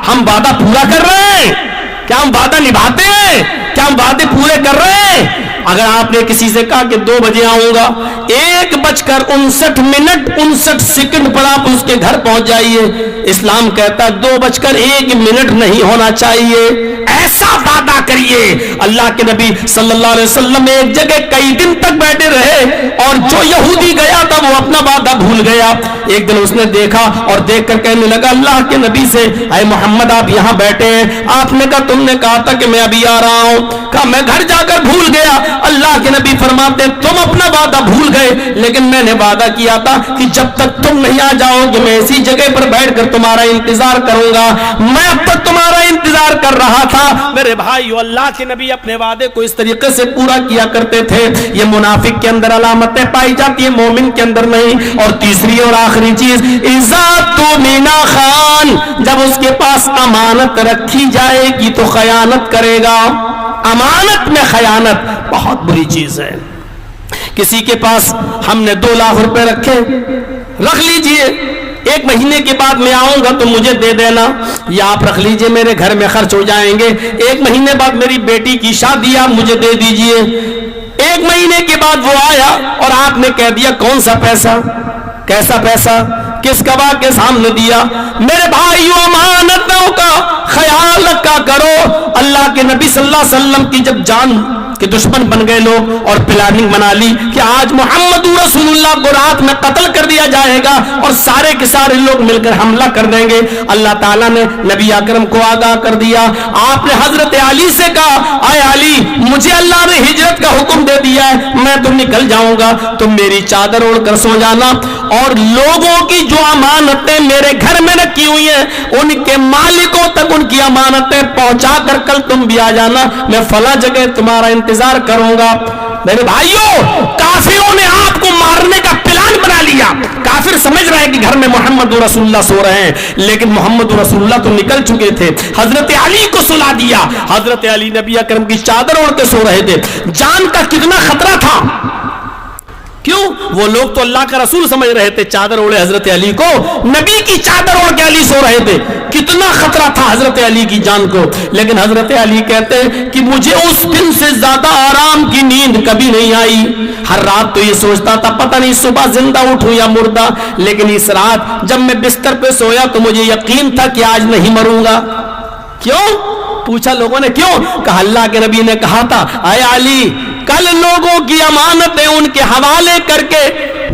ہم وعدہ پورا کر رہے ہیں؟ کیا ہم وعدہ نبھاتے ہیں؟ کیا ہم وعدے پورے کر رہے ہیں؟ اگر آپ نے کسی سے کہا کہ 2 بجے آؤں گا، 1:59 پر آپ اس کے گھر پہنچ جائیے، اسلام کہتا 2:01 نہیں ہونا چاہیے، ایسا وعدہ کریے۔ اللہ کے نبی صلی اللہ علیہ وسلم ایک جگہ کئی دن تک بیٹھے رہے اور جو یہودی گیا تھا وہ اپنا وعدہ بھول گیا۔ ایک دن اس نے دیکھا اور دیکھ کر کہنے لگا اللہ کے نبی سے، اے محمد آپ یہاں بیٹھے ہیں، آپ نے کہا تم نے کہا تھا کہ میں ابھی آ رہا ہوں، کہا میں گھر جا کر بھول گیا۔ اللہ کے نبی فرماتے تم اپنا وعدہ بھول گئے، لیکن میں نے وعدہ کیا تھا کہ جب تک تم نہیں آ جاؤ گے میں اسی جگہ پر بیٹھ کر تمہارا انتظار کروں گا۔ میں اب تک تمہارا انتظار کر رہا تھا۔ میرے بھائیو، اللہ کے نبی اپنے وعدے کو اس طریقے سے پورا کیا کرتے تھے۔ یہ منافق کے اندر علامتیں پائی جاتی ہیں، مومن کے اندر نہیں۔ اور تیسری اور آخری چیز، اذا تؤمن خان، جب اس کے پاس امانت رکھی جائے گی تو خیانت کرے گا۔ امانت میں خیانت بہت بری چیز ہے۔ کسی کے پاس ہم نے 2 لاکھ روپے رکھے، رکھ لیجئے 1 مہینے کے بعد میں آؤں گا تو مجھے دے دینا، یا آپ رکھ لیجئے میرے گھر میں خرچ ہو جائیں گے، 1 مہینے بعد میری بیٹی کی شادی آپ مجھے دے دیجئے۔ 1 مہینے کے بعد وہ آیا اور آپ نے کہہ دیا کون سا پیسہ، کیسا پیسہ، کس گواہ کے سامنے دیا؟ میرے بھائیو، امانتوں کا خیال رکھا کرو۔ اللہ کے نبی صلی اللہ علیہ وسلم کی جب جان کہ دشمن بن گئے لوگ اور پلاننگ بنا لی کہ آج محمد رسول اللہ کو رات میں قتل کر دیا جائے گا اور سارے کے سارے لوگ مل کر حملہ کر دیں گے، اللہ تعالیٰ نے نبی اکرم کو آگاہ کر دیا۔ آپ نے حضرت علی سے کہا اے علی، مجھے اللہ نے ہجرت کا حکم دے دیا ہے، میں تو نکل جاؤں گا، تم میری چادر اوڑھ کر سو جانا، اور لوگوں کی جو امانتیں میرے گھر میں رکھی ہوئی ہیں ان کے مالکوں تک ان کی امانتیں پہنچا کر کل تم بھی آ جانا، میں فلاں جگہ تمہارا انتظار کروں گا۔ میرے بھائیوں، کافروں نے آپ کو مارنے کا پلان بنا لیا۔ کافر سمجھ رہے ہیں کہ گھر میں محمد رسول اللہ سو رہے ہیں، لیکن محمد رسول اللہ تو نکل چکے تھے۔ حضرت علی کو سلا دیا، حضرت علی نبی اکرم کی چادر اوڑھ کے سو رہے تھے۔ جان کا کتنا خطرہ تھا، کیوں؟ وہ لوگ تو اللہ کا رسول سمجھ رہے تھے، چادر اوڑھے حضرت علی کو، نبی کی چادر اوڑھ کے علی سو رہے تھے، کتنا خطرہ تھا حضرت علی کی جان کو۔ لیکن حضرت علی کہتے ہیں کہ مجھے اس دن سے زیادہ آرام کی نیند کبھی نہیں آئی، ہر رات تو یہ سوچتا تھا پتہ نہیں صبح زندہ اٹھوں یا مردہ، لیکن اس رات جب میں بستر پہ سویا تو مجھے یقین تھا کہ آج نہیں مروں گا۔ کیوں؟ پوچھا لوگوں نے کیوں؟ کہا اللہ کے نبی نے کہا تھا اے علی، کل لوگوں کی امانتیں ان کے حوالے کر کے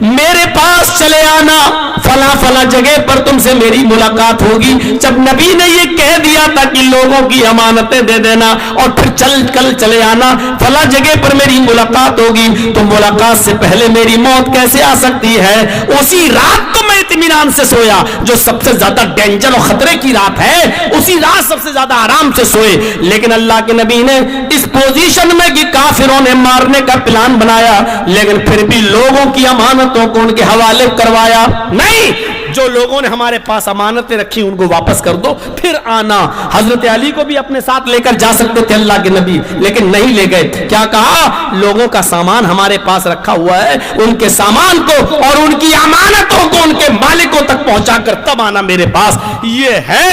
میرے پاس چلے آنا، فلاں فلاں جگہ پر تم سے میری ملاقات ہوگی۔ جب نبی نے یہ کہہ دیا تھا کہ لوگوں کی امانتیں دے دینا اور پھر کل چلے آنا، فلاں جگہ پر میری ملاقات ہوگی، تو ملاقات سے پہلے میری موت کیسے آ سکتی ہے؟ اسی رات تو میں اطمینان سے سویا، جو سب سے زیادہ ڈینجر اور خطرے کی رات ہے، اسی رات سب سے زیادہ آرام سے سوئے۔ لیکن اللہ کے نبی نے اس پوزیشن میں کہ کافروں نے مارنے کا پلان بنایا، لیکن پھر بھی لوگوں کی امانتوں کو ان کے حوالے کروایا نہیں۔ جو لوگوں نے ہمارے پاس امانتیں رکھی ان کو واپس کر دو، پھر آنا۔ حضرت علی کو بھی اپنے ساتھ لے کر جا سکتے تھے اللہ کے نبی، لیکن نہیں لے گئے۔ کیا کہا؟ لوگوں کا سامان ہمارے پاس رکھا ہوا ہے، ان کے سامان کو اور ان کی امانتوں کو ان کے مالکوں تک پہنچا کر تب آنا میرے پاس۔ یہ ہے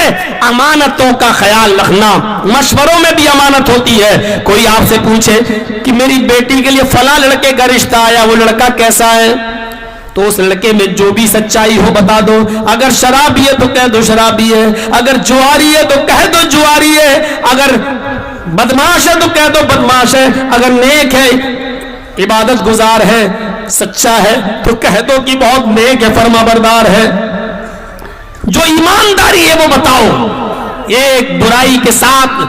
امانتوں کا خیال رکھنا۔ مشوروں میں بھی امانت ہوتی ہے۔ کوئی آپ سے پوچھے کہ میری بیٹی کے لیے فلاں لڑکے کا رشتہ آیا، وہ لڑکا کیسا ہے؟ تو اس لڑکے میں جو بھی سچائی ہو بتا دو، اگر شرابی ہے تو کہہ دو شرابی ہے، اگر جواری ہے تو کہہ دو جواری ہے، اگر بدماش ہے تو کہہ دو بدماش ہے، اگر نیک ہے، عبادت گزار ہے، سچا ہے تو کہہ دو کہ بہت نیک ہے، فرما بردار ہے۔ جو ایمانداری ہے وہ بتاؤ۔ ایک برائی کے ساتھ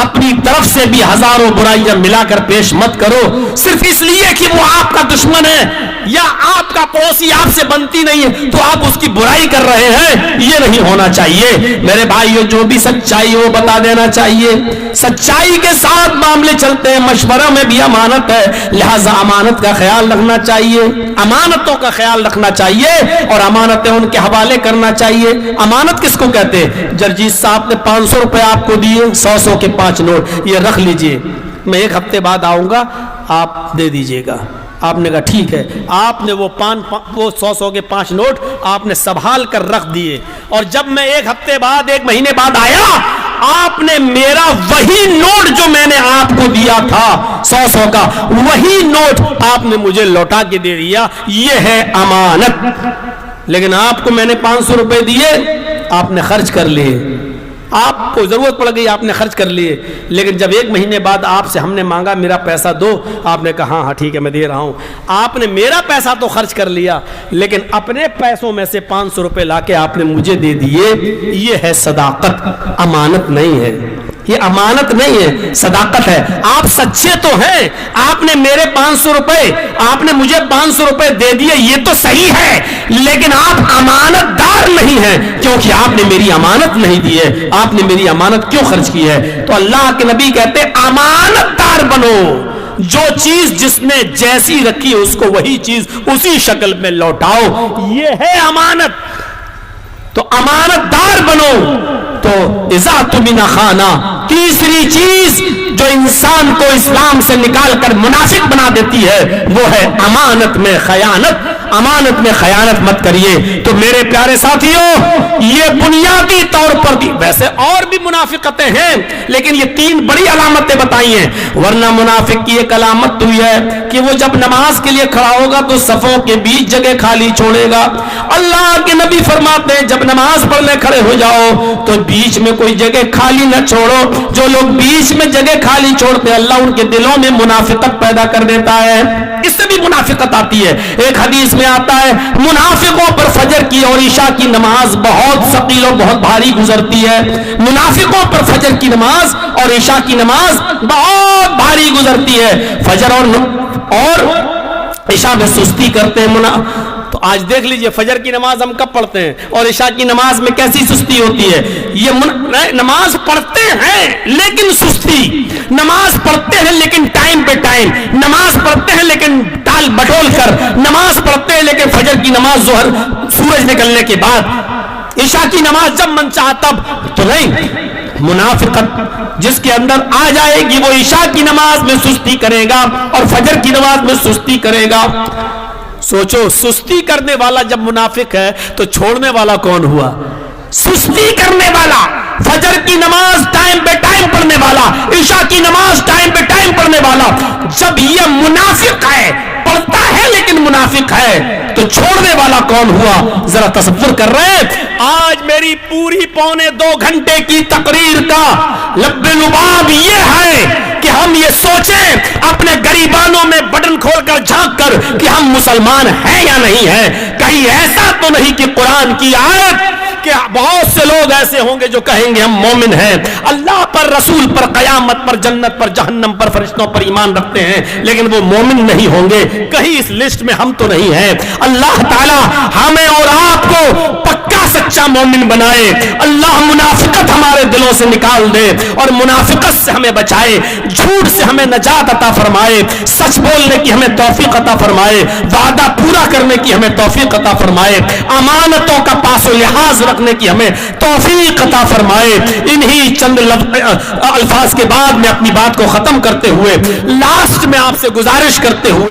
اپنی طرف سے بھی ہزاروں برائیاں ملا کر پیش مت کرو، صرف اس لیے کہ وہ آپ کا دشمن ہے یا آپ کا پڑوسی آپ سے بنتی نہیں ہے تو آپ اس کی برائی کر رہے ہیں، یہ نہیں ہونا چاہیے۔ میرے بھائیو، جو بھی سچائی ہو بتا دینا چاہیے۔ سچائی کے ساتھ معاملے چلتے ہیں، مشورہ میں بھی امانت ہے، لہذا امانت کا خیال رکھنا چاہیے، امانتوں کا خیال رکھنا چاہیے اور امانتیں ان کے حوالے کرنا چاہیے۔ امانت کس کو کہتے ہیں؟ جرجیت صاحب نے 500 روپے آپ کو دیے، 100 کے 5 نوٹ، یہ رکھ لیجئے، میں 1 ہفتے بعد آؤں گا، آپ دے دیجئے گا۔ آپ نے کہا ٹھیک ہے. آپ نے وہ 100 کے 5 نوٹ آپ نے سنبھال کر رکھ دیے, اور جب میں 1 ہفتے بعد 1 مہینے بعد آیا, آپ نے میرا وہی نوٹ جو میں نے آپ کو دیا تھا 100 کا, وہی نوٹ آپ نے مجھے لوٹا کے دے دیا. یہ ہے امانت. لیکن آپ کو میں نے 500 روپے دیے, آپ نے خرچ کر لیے, آپ کو ضرورت پڑ گئی, آپ نے خرچ کر لیے. لیکن جب 1 مہینے بعد آپ سے ہم نے مانگا میرا پیسہ دو, آپ نے کہا ہاں ٹھیک ہے میں دے رہا ہوں. آپ نے میرا پیسہ تو خرچ کر لیا, لیکن اپنے پیسوں میں سے 500 روپے لا کے آپ نے مجھے دے دیے. یہ ہے صداقت, امانت نہیں ہے. یہ امانت نہیں ہے, صداقت ہے. آپ سچے تو ہیں, آپ نے میرے 500 روپے, آپ نے مجھے 500 روپے دے دیے, یہ تو صحیح ہے, لیکن آپ امانت دار نہیں ہیں, کیونکہ آپ نے میری امانت نہیں دی ہے. آپ نے میری امانت کیوں خرچ کی ہے؟ تو اللہ کے نبی کہتے امانت دار بنو. جو چیز جس نے جیسی رکھی اس کو وہی چیز اسی شکل میں لوٹاؤ. یہ ہے امانت. تو امانت دار بنو. تو اذا تمن خانہ, تیسری چیز جو انسان کو اسلام سے نکال کر منافق بنا دیتی ہے وہ ہے امانت میں خیانت. امانت میں خیانت مت کریے. تو میرے پیارے ساتھیوں, یہ بنیادی طور پر بھی, ویسے اور بھی منافقتیں ہیں لیکن یہ 3 بڑی علامتیں بتائی ہیں. ورنہ منافق کی ایک علامت تو یہ ہے کہ وہ جب نماز کے لیے کھڑا ہوگا تو صفوں کے بیچ جگہ خالی چھوڑے گا. اللہ کے نبی فرماتے ہیں جب نماز پڑھنے کھڑے ہو جاؤ تو بیچ میں کوئی جگہ خالی نہ چھوڑو. جو لوگ بیچ میں جگہ خالی چھوڑتے ہیں اللہ ان کے دلوں میں منافقت پیدا کر دیتا ہے. اس سے بھی منافقت آتی ہے. ایک حدیث میں آتا ہے منافقوں پر فجر کی اور عشاء کی نماز بہت ثقیل اور بہت بھاری گزرتی ہے. منافقوں پر فجر کی نماز اور عشاء کی نماز بہت بھاری گزرتی ہے. فجر اور عشاء میں سستی کرتے ہیں. تو آج دیکھ لیجئے فجر کی نماز ہم کب پڑھتے ہیں اور عشاء کی نماز میں کیسی سستی ہوتی ہے. یہ نماز پڑھتے ہیں لیکن سستی, نماز پڑھتے ہیں لیکن ٹائم پہ ٹائم, نماز پڑھتے ہیں لیکن ٹال بٹول کر, نماز پڑھتے ہیں لیکن فجر کی نماز ظہر سورج نکلنے کے بعد, عشاء کی نماز جب من چاہا تب تو نہیں. منافقت جس کے اندر آ جائے گی وہ عشاء کی نماز میں سستی کرے گا اور فجر کی نماز میں سستی کرے گا. سوچو, سستی کرنے والا جب منافق ہے تو چھوڑنے والا کون ہوا؟ سستی کرنے والا. فجر کی نماز ٹائم پہ ٹائم پڑھنے والا, عشاء کی نماز ٹائم پہ ٹائم پڑھنے والا. جب یہ منافق ہے, پڑھتا ہے لیکن منافق ہے, تو چھوڑنے والا کون ہوا؟ ذرا تصور کر رہے ہیں. آج میری پوری 1.25 گھنٹے کی تقریر کا لب لباب یہ ہے کہ ہم یہ سوچیں اپنے گریبانوں میں بٹن کھول کر جھانک کر کہ ہم مسلمان ہیں یا نہیں ہیں. کہیں ایسا تو نہیں کہ قرآن کی آیت کہ بہت سے لوگ ایسے ہوں گے جو کہیں گے ہم مومن ہیں, اللہ پر, رسول پر, قیامت پر, جنت پر, جہنم پر, فرشتوں پر ایمان رکھتے ہیں, لیکن وہ مومن نہیں ہوں گے. کہیں اس لسٹ میں ہم تو نہیں ہیں. اللہ تعالی ہمیں اور آپ کو پکا سچا مومن بنائے. اللہ منافقت ہمارے دلوں سے نکال دے اور منافقت سے ہمیں بچائے, جھوٹ سے ہمیں نجات عطا فرمائے, سچ بولنے کی ہمیں توفیق عطا فرمائے, وعدہ پورا کرنے کی ہمیں توفیق عطا فرمائے, امانتوں کا پاس و لحاظ رکھنے کی ہمیں توفیق عطا فرمائے. انہی چند الفاظ کے بعد میں اپنی بات کو ختم کرتے ہوئے لاسٹ میں آپ سے گزارش کرتے ہوئے